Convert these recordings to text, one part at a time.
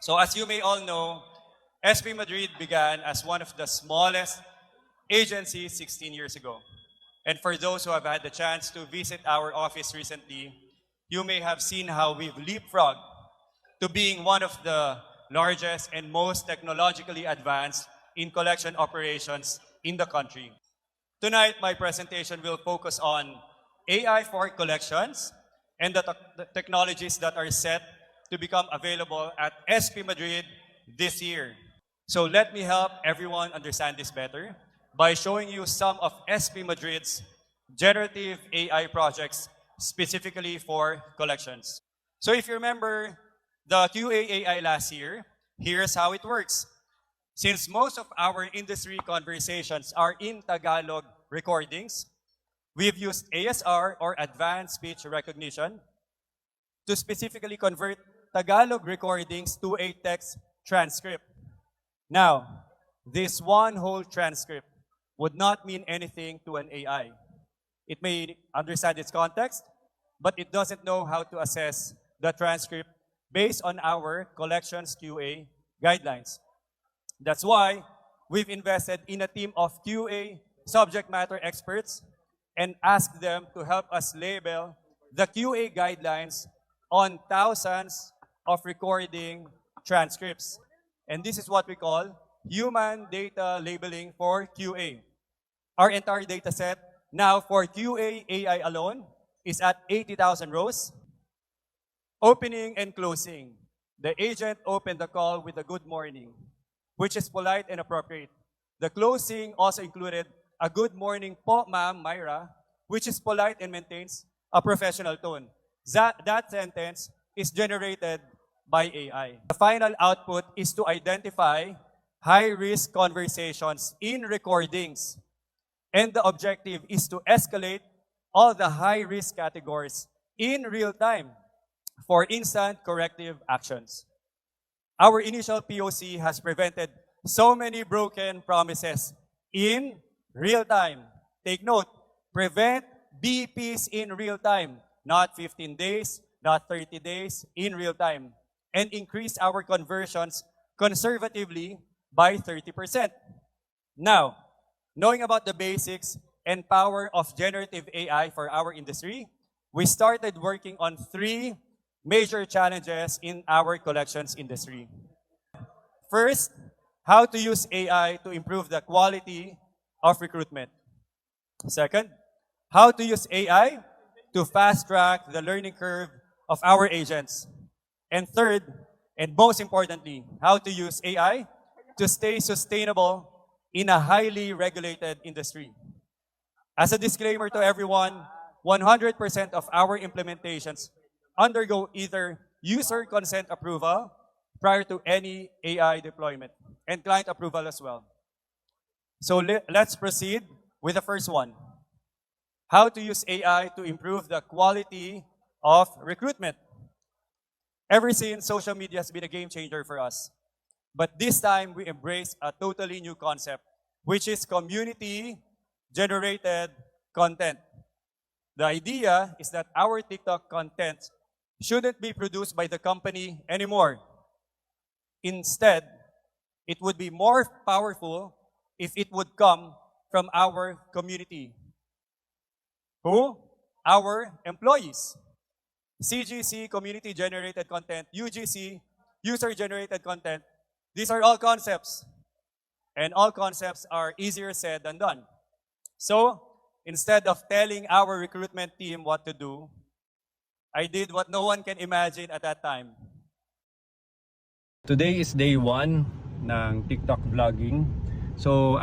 So as you may all know, SP Madrid began as one of the smallest agencies 16 years ago. And for those who have had the chance to visit our office recently, you may have seen how we've leapfrogged to being one of the largest and most technologically advanced in collection operations in the country. Tonight, my presentation will focus on AI for collections and the technologies that are set to become available at SP Madrid this year. So let me help everyone understand this better by showing you some of SP Madrid's generative AI projects specifically for collections. So if you remember the QA AI last year, here's how it works. Since most of our industry conversations are in Tagalog recordings, we've used ASR or Advanced Speech Recognition to specifically convert Tagalog recordings to a text transcript. Now, this one whole transcript would not mean anything to an AI. It may understand its context, but it doesn't know how to assess the transcript based on our collections QA guidelines. That's why we've invested in a team of QA subject matter experts and asked them to help us label the QA guidelines on thousands of recording transcripts. And this is what we call human data labeling for QA. Our entire data set now for QA AI alone is at 80,000 rows. Opening and closing. The agent opened the call with a good morning, which is polite and appropriate. The closing also included a good morning po, ma'am, Myra, which is polite and maintains a professional tone. That sentence is generated by AI. The final output is to identify high-risk conversations in recordings. And the objective is to escalate all the high-risk categories in real time for instant corrective actions. Our initial POC has prevented so many broken promises in real time. Take note, prevent BPs in real time, not 15 days, not 30 days, in real time, and increase our conversions conservatively by 30%. Now, knowing about the basics and power of generative AI for our industry, we started working on 3 major challenges in our collections industry. First, how to use AI to improve the quality of recruitment. Second, how to use AI to fast-track the learning curve of our agents. And third, and most importantly, how to use AI to stay sustainable in a highly regulated industry. As a disclaimer to everyone, 100% of our implementations undergo either user consent approval prior to any AI deployment and client approval as well. So let's proceed with the first one. How to use AI to improve the quality of recruitment. Ever since, social media has been a game changer for us. But this time, we embrace a totally new concept, which is community-generated content. The idea is that our TikTok content shouldn't be produced by the company anymore. Instead, it would be more powerful if it would come from our community. Who? Our employees. CGC, community-generated content, UGC, user-generated content. These are all concepts. And all concepts are easier said than done. So, instead of telling our recruitment team what to do, I did what no one can imagine at that time. Today is day 1 ng TikTok vlogging. So,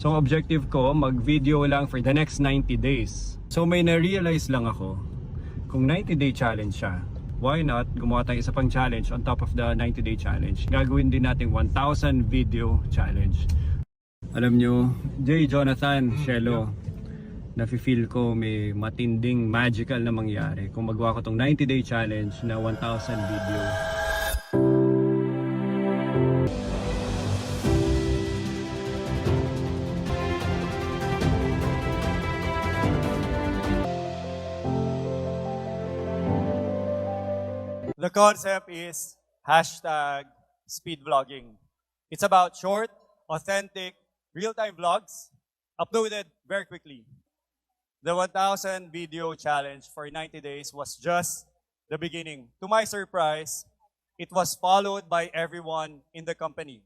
So, objective ko, mag-video lang for the next 90 days. So, may na-realize lang ako, kung 90-day challenge siya, why not gumawa tayo isa pang challenge on top of the 90-day challenge? Gagawin din natin 1,000 video challenge. Alam nyo, Jay, Jonathan, Shelo, nafe-feel ko may matinding magical na mangyari kung magawa ko tong 90-day challenge na 1,000 video. The concept is hashtag speed vlogging. It's about short, authentic, real-time vlogs uploaded very quickly. The 1,000 video challenge for 90 days was just the beginning. To my surprise, it was followed by everyone in the company.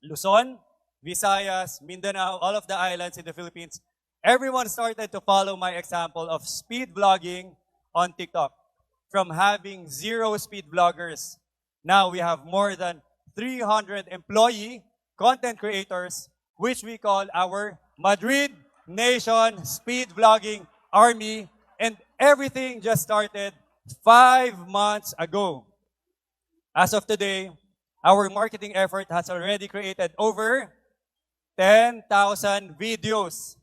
Luzon, Visayas, Mindanao, all of the islands in the Philippines, everyone started to follow my example of speed vlogging on TikTok. From having 0 speed vloggers, now we have more than 300 employee content creators, which we call our Madrid Nation Speed Vlogging Army, and everything just started 5 months ago. As of today, our marketing effort has already created over 10,000 videos,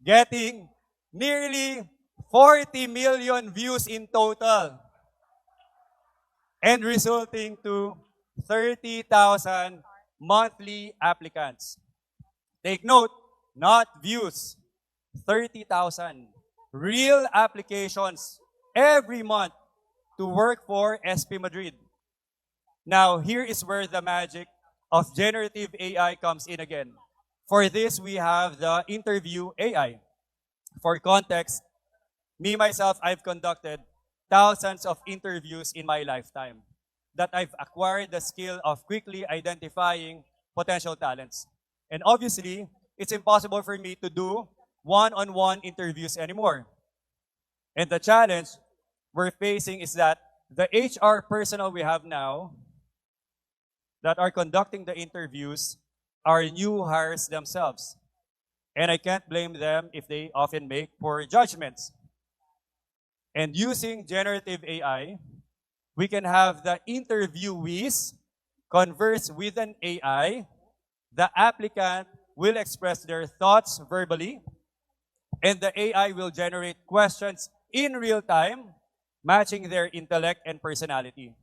getting nearly 40 million views in total, and resulting to 30,000 monthly applicants. Take note, not views, 30,000 real applications every month to work for SP Madrid. Now, here is where the magic of generative AI comes in again. For this, we have the interview AI. For context, me, myself, I've conducted thousands of interviews in my lifetime that I've acquired the skill of quickly identifying potential talents. And obviously, it's impossible for me to do one-on-one interviews anymore. And the challenge we're facing is that the HR personnel we have now that are conducting the interviews are new hires themselves. And I can't blame them if they often make poor judgments. And using generative AI, we can have the interviewees converse with an AI. The applicant will express their thoughts verbally, and the AI will generate questions in real time, matching their intellect and personality.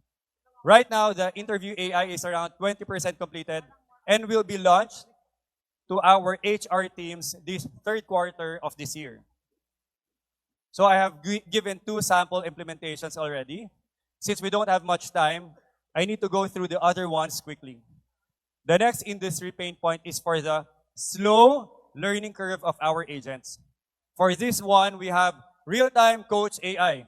Right now, the interview AI is around 20% completed and will be launched to our HR teams this third quarter of this year. So I have given 2 sample implementations already. Since we don't have much time, I need to go through the other ones quickly. The next industry pain point is for the slow learning curve of our agents. For this one, we have real-time coach AI.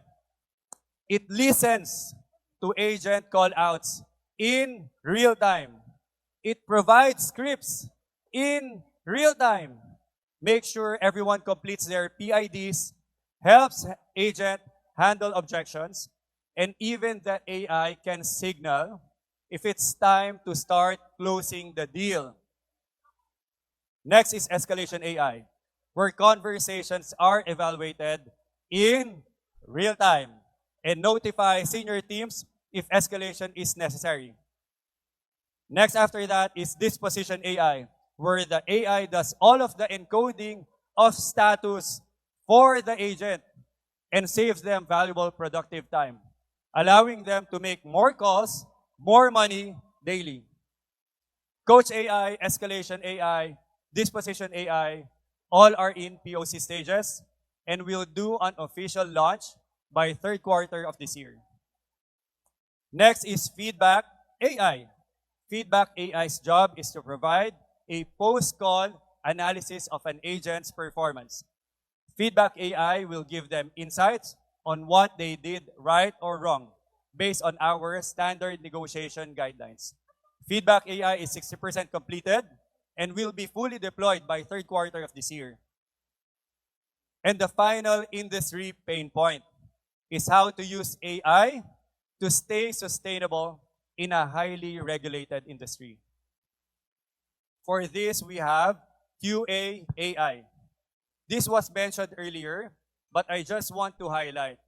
It listens to agent call-outs in real time. It provides scripts in real time. Make sure everyone completes their PIDs, helps agent handle objections, and even the AI can signal if it's time to start closing the deal. Next is escalation AI, where conversations are evaluated in real time and notify senior teams if escalation is necessary. Next after that is disposition AI, where the AI does all of the encoding of status for the agent and saves them valuable productive time, allowing them to make more calls, more money daily. Coach AI, escalation AI, disposition AI, all are in POC stages and will do an official launch by third quarter of this year. Next is feedback AI. Feedback AI's job is to provide a post-call analysis of an agent's performance. Feedback AI will give them insights on what they did right or wrong based on our standard negotiation guidelines. Feedback AI is 60% completed and will be fully deployed by third quarter of this year. And the final industry pain point is how to use AI to stay sustainable in a highly regulated industry. For this, we have QA AI. This was mentioned earlier, but I just want to highlight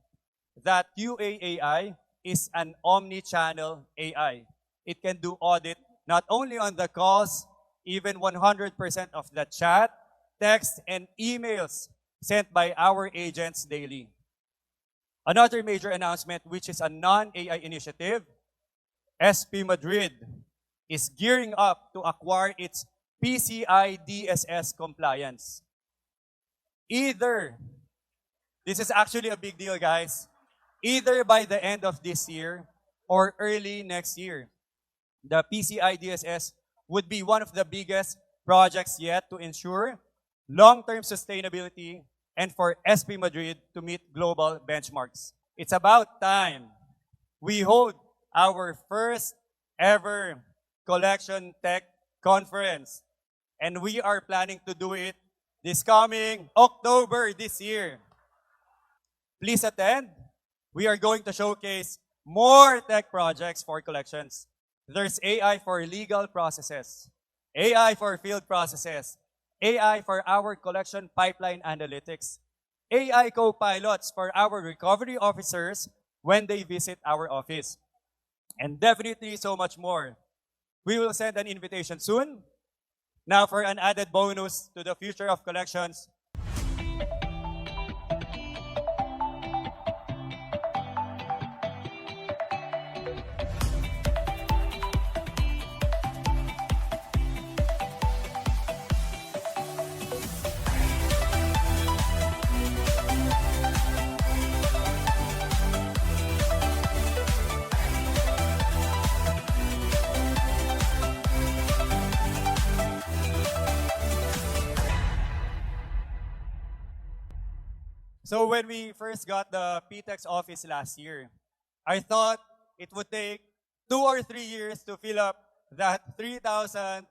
that QA AI is an omni-channel AI. It can do audit not only on the calls, even 100% of the chat, text, and emails sent by our agents daily. Another major announcement, which is a non-AI initiative, SP Madrid is gearing up to acquire its PCI DSS compliance. This is actually a big deal, guys, either by the end of this year or early next year. The PCI-DSS would be one of the biggest projects yet to ensure long-term sustainability and for SP Madrid to meet global benchmarks. It's about time we hold our first ever collection tech conference, and we are planning to do it this coming October this year. Please attend. We are going to showcase more tech projects for collections. There's AI for legal processes, AI for field processes, AI for our collection pipeline analytics, AI co-pilots for our recovery officers when they visit our office, and definitely so much more. We will send an invitation soon. Now for an added bonus to the future of collections, so when we first got the PTEX office last year, I thought it would take 2 or 3 years to fill up that 3,200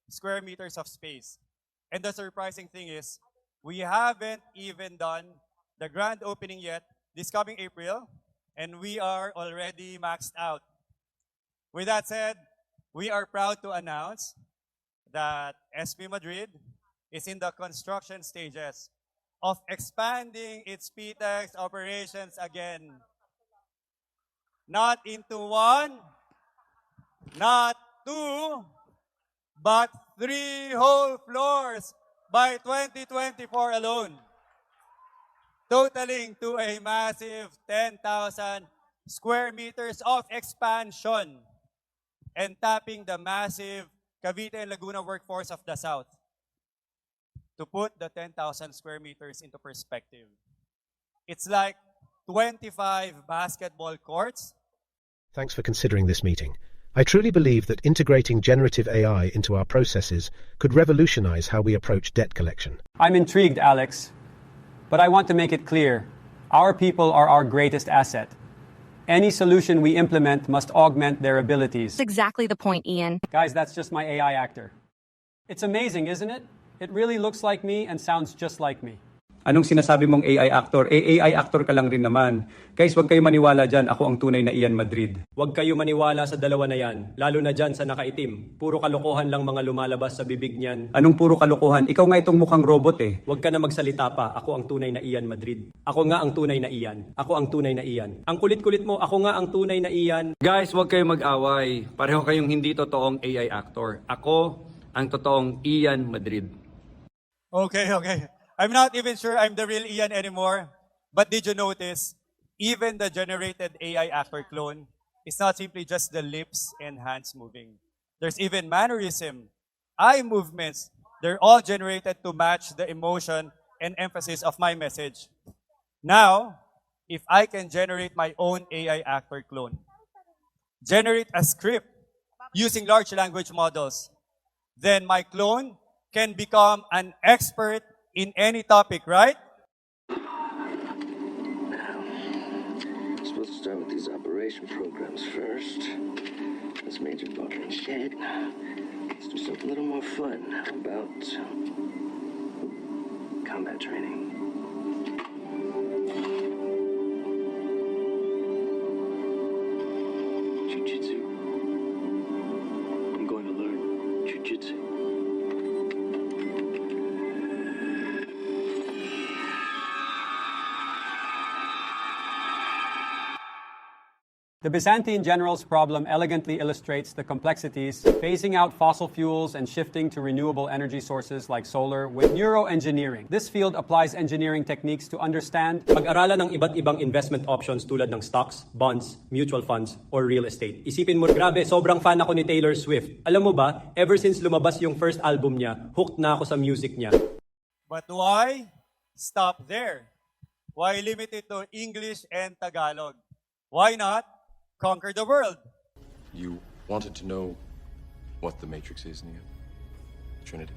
square meters of space. And the surprising thing is, we haven't even done the grand opening yet this coming April, and we are already maxed out. With that said, we are proud to announce that SP Madrid is in the construction stages of expanding its PTEX operations again. Not into 1, not 2, but 3 whole floors by 2024 alone, totaling to a massive 10,000 square meters of expansion and tapping the massive Cavite and Laguna workforce of the South. To put the 10,000 square meters into perspective, it's like 25 basketball courts. Thanks for considering this meeting. I truly believe that integrating generative AI into our processes could revolutionize how we approach debt collection. I'm intrigued, Alex, but I want to make it clear, our people are our greatest asset. Any solution we implement must augment their abilities. That's exactly the point, Ian. Guys, that's just my AI actor. It's amazing, isn't it? It really looks like me and sounds just like me. Anong sinasabi mong AI actor? AI actor ka lang rin naman. Guys, huwag kayo maniwala dyan. Ako ang tunay na Ian Madrid. Huwag kayo maniwala sa dalawa na yan. Lalo na dyan sa nakaitim. Puro kalokohan lang mga lumalabas sa bibig niyan. Anong puro kalokohan? Ikaw nga itong mukhang robot eh. Huwag ka na magsalita pa. Ako ang tunay na Ian Madrid. Ako nga ang tunay na Ian. Ako ang tunay na Ian. Ang kulit-kulit mo, ako nga ang tunay na Ian. Guys, huwag kayo mag-away. Pareho kayong hindi totoong AI actor. Ako ang totoong Ian Madrid. Okay. I'm not even sure I'm the real Ian anymore. But did you notice, even the generated AI actor clone is not simply just the lips and hands moving. There's even mannerism, eye movements. They're all generated to match the emotion and emphasis of my message. Now, if I can generate my own AI actor clone, generate a script using large language models, then my clone can become an expert in any topic, right? Now, I'm supposed to start with these operation programs first. This major bottling shed. Let's do something a little more fun. How about combat training? Jiu-jitsu. I'm going to learn jiu-jitsu. The Byzantine general's problem elegantly illustrates the complexities, phasing out fossil fuels and shifting to renewable energy sources like solar with neuroengineering. This field applies engineering techniques to understand Pag-aralan ng iba't ibang investment options tulad ng stocks, bonds, mutual funds, or real estate. Isipin mo, grabe, sobrang fan ako ni Taylor Swift. Alam mo ba, ever since lumabas yung first album niya, hooked na ako sa music niya. But why stop there? Why limit it to English and Tagalog? Why not conquer the world. You wanted to know what the Matrix is, Neo? Trinity.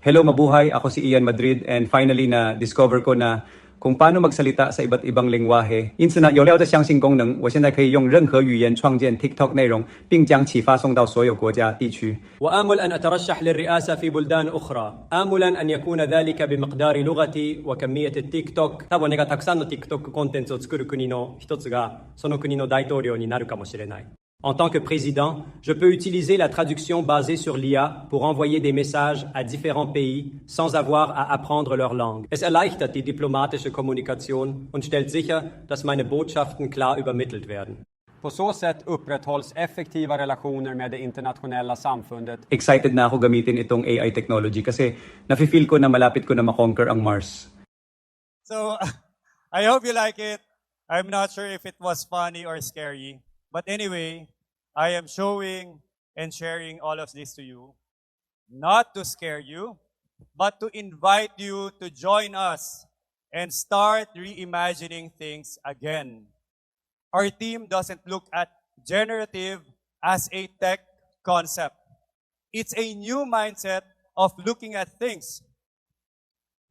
Hello, mabuhay. Ako si Ian Madrid and finally na-discover ko na kung paano magsalita sa iba't ibang lengguwahe. 因此呢，有料的相信功能，我现在可以用任何语言创建 TikTok 内容，并将其发送到所有国家地区。وآمل أن أترشح للرئاسة في بلدان أخرى. آملا أن يكون ذلك بمقدار لغتي وكمية التيك-توك。多分ねがたくさんの TikTok コンテンツを作る国の一つが、その国の大統領になるかもしれない。En tant que président, je peux utiliser la traduction basée sur l'IA pour envoyer des messages à différents pays sans avoir à apprendre leur langue. Es erleichtert die diplomatische Kommunikation und stellt sicher, dass meine Botschaften klar übermittelt werden. På så sätt upprätthålls effektiva relationer med det internationella samfundet. Excited na ako gamitin itong AI technology kasi nafe-feel ko na malapit ko na makonquer ang Mars. So, I hope you like it. I'm not sure if it was funny or scary. But anyway, I am showing and sharing all of this to you, not to scare you, but to invite you to join us and start reimagining things again. Our team doesn't look at generative as a tech concept. It's a new mindset of looking at things,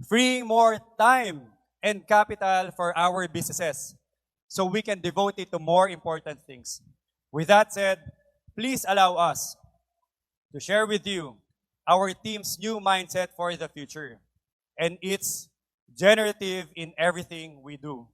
freeing more time and capital for our businesses, so we can devote it to more important things. With that said, please allow us to share with you our team's new mindset for the future. And it's generative in everything we do.